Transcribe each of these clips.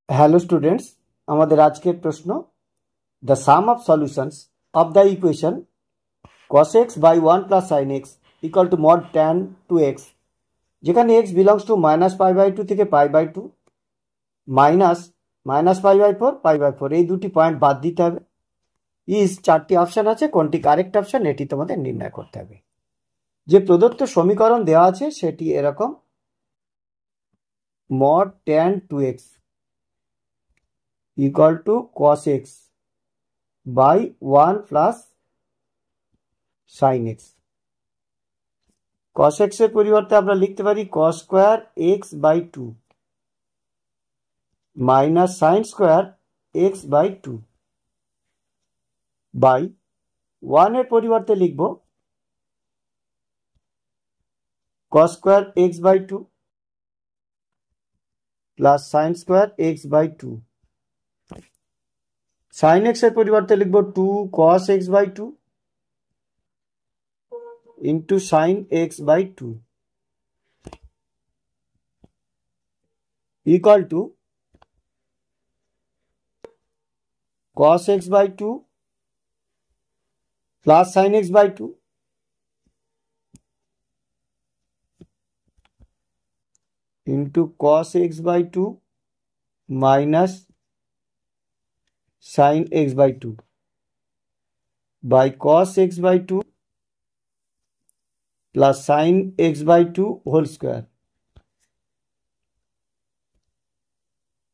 Hello students, আমাদের আজকের প্রশ্ন the some of solutions of the equation cos x by 1 plus sin x equal to mod tan 2x, যেখানে x belongs to -π/2 থেকে π/2 minus -π/4 π/4 এই দুটি point বাদ দিতে হবে। ইজ চারটি অপশন আছে, কোনটি কারেক্ট অপশন এটি তোমাদের নির্ণয় করতে হবে। যে প্রদত্ত সমীকরণ দেওয়া আছে সেটি এরকম: mod tan 2x equal to cos x by 1 plus sin x। cos x এর পরিবর্তে আমরা লিখতে পারি cos square x by 2 minus sin square x by 2 by 1 এর পরিবর্তে লিখব cos square x by 2 plus sin square x by 2। sin x এর পরিবর্তে লিখব 2 cos x by 2 into sin x by 2 equal to cos x by 2 plus sin x by 2 into cos x by 2 minus sin x by 2 by cos x by 2 plus sin x by 2 whole square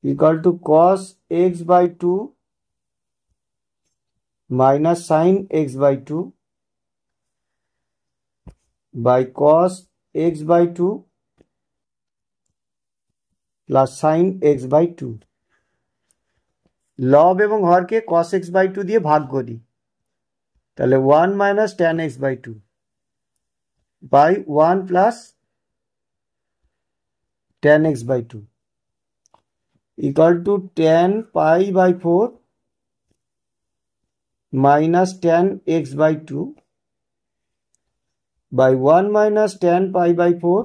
equal to cos x by 2 minus sin x by 2 by cos x by 2 plus sin x by 2। লব এবং হরকে cos x by 2 দিয়ে ভাগ করি, তাহলে 1 minus tan x by 2 by 1 plus tan x by 2 equal to tan pi by 4 minus tan x by 2 by 1 minus tan pi by 4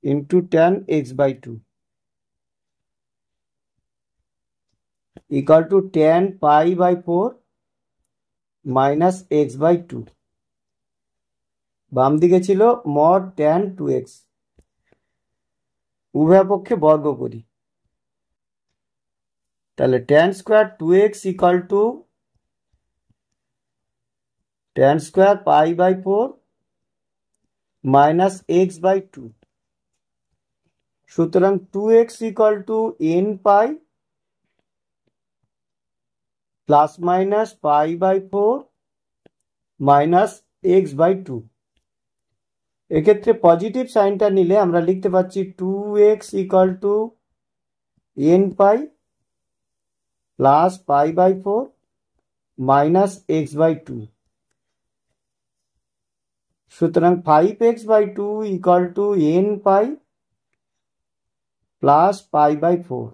into tan x by 2 equal to tan pi by 4 minus x by 2। বাম দিকে ছিল mod tan 2x, উভয় পক্ষে বর্গ করি, তাহলে tan square 2x equal to tan square pi by 4 minus x by 2। সুতরাং 2x equal to n pi plus minus pi by 4 minus x by 2। এক্ষেত্রে পজিটিভ সাইনটা নিলে আমরা লিখতে পাচ্ছি 2x equal to n pi plus pi by 4 minus x by 2। সুতরাং 5x by 2 equal to n pi plus pi by 4,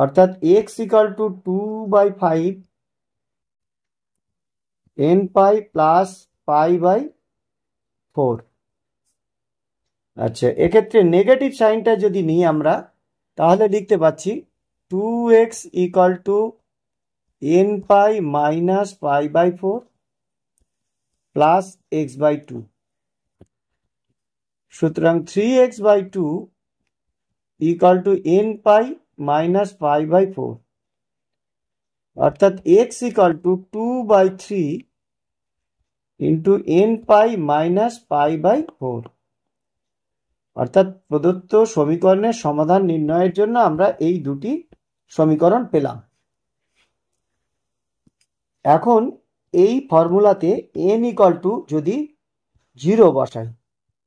অর্থাৎ x equal to 2 by 5 n pi plus pi by 4। আচ্ছা, এক্ষেত্রে negative সাইনটা যদি নিই আমরা, তাহলে লিখতে পাচ্ছি 2x equal to n pi minus pi by 4 plus x by 2। সুতরাং 3x by 2 equal to n pi minus pi by 4, অর্থাৎ x equal to 2 by 3 into n pi minus pi by 4। অর্থাৎ প্রদত্ত সমীকরণের সমাধান নির্ণয়ের জন্য আমরা এই দুটি সমীকরণ পেলাম। এখন এই ফর্মুলাতে n equal to যদি 0 বসাই,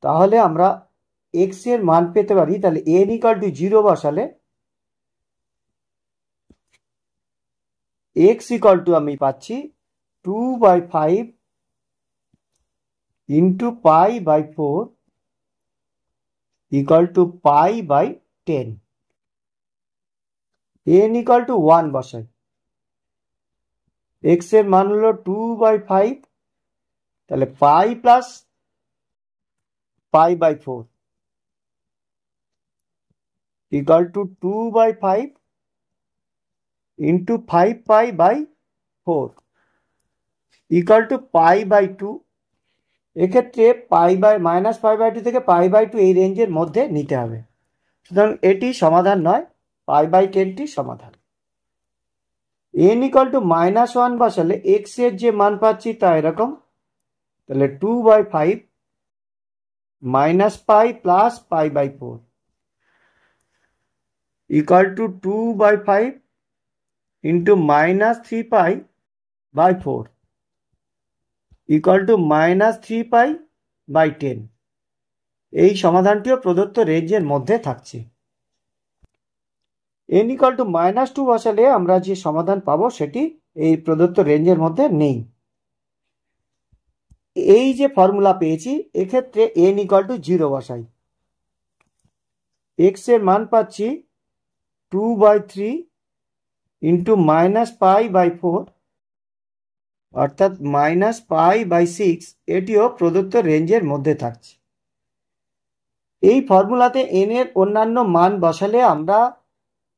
তাহলে আমরা x এর মান পেতে পারি। তাহলে n equal to 0 বসালে x equal to আমি পাচ্ছি 2 by 5 into pi by 4 equal to pi by 10। n equal to 1 বসাই, x এর মান হলো 2 by 5, তাহলে pi plus pi by 4 equal to 2/5 into 5π/4 equal to π/2। এক্ষেত্রে -π/2 থেকে π/2 এই রেঞ্জের মধ্যে নিতে হবে, সুতরাং এটি সমাধান নয়, π/10টি সমাধান। n ইকুয়াল টু -1 বসালে x এর যে মান পাচ্ছি তা এরকম, তাহলে 2/5 -π plus π/4 equal to 2/5 into -3π/4 equal to -3π/10। এই সমাধানটিও প্রদত্ত রেঞ্জের মধ্যে থাকছে। n ইকুয়াল টু -2 বসালে আমরা যে সমাধান পাবো সেটি এই প্রদত্ত রেঞ্জের মধ্যে নেই। এই যে ফর্মুলা পেয়েছি এক্ষেত্রে n ইকুয়াল টু 0 বসাই, x এর মান পাচ্ছি 2/3 ইন্টু -π/4 অর্থাৎ -π/6, এটিও প্রদত্ত রেঞ্জের মধ্যে থাকছে। এই ফর্মুলাতে n এর অন্যান্য মান বসালে আমরা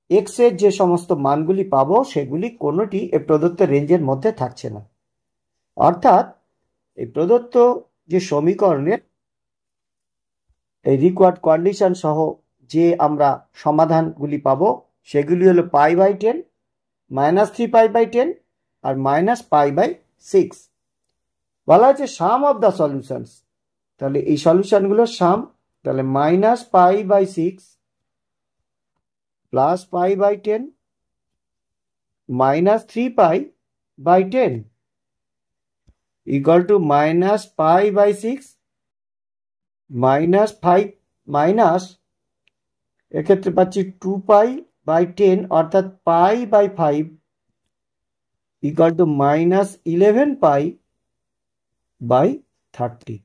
x এর যে সমস্ত মানগুলি পাবো সেগুলি কোনোটি এই প্রদত্ত রেঞ্জের মধ্যে থাকছে না, অর্থাৎ এই প্রদত্ত যে সমীকরণের এই রিকোয়ার্ড কন্ডিশন সহ যে আমরা সমাধানগুলি পাবো সেগুলি হলো π/10, -3π/10 আর -π/6। বলা হচ্ছে সাম অফ দ্য সলিউশনস, তাহলে এই সলিউশনগুলোর সাম, তাহলে -π/6 প্লাস π/10 -3π/10 ইকুয়াল টু -π/6 -5 এক্ষেত্রে পাচ্ছি 2π/10 অর্থাৎ π/5 ইকুয়াল টু -11π/30।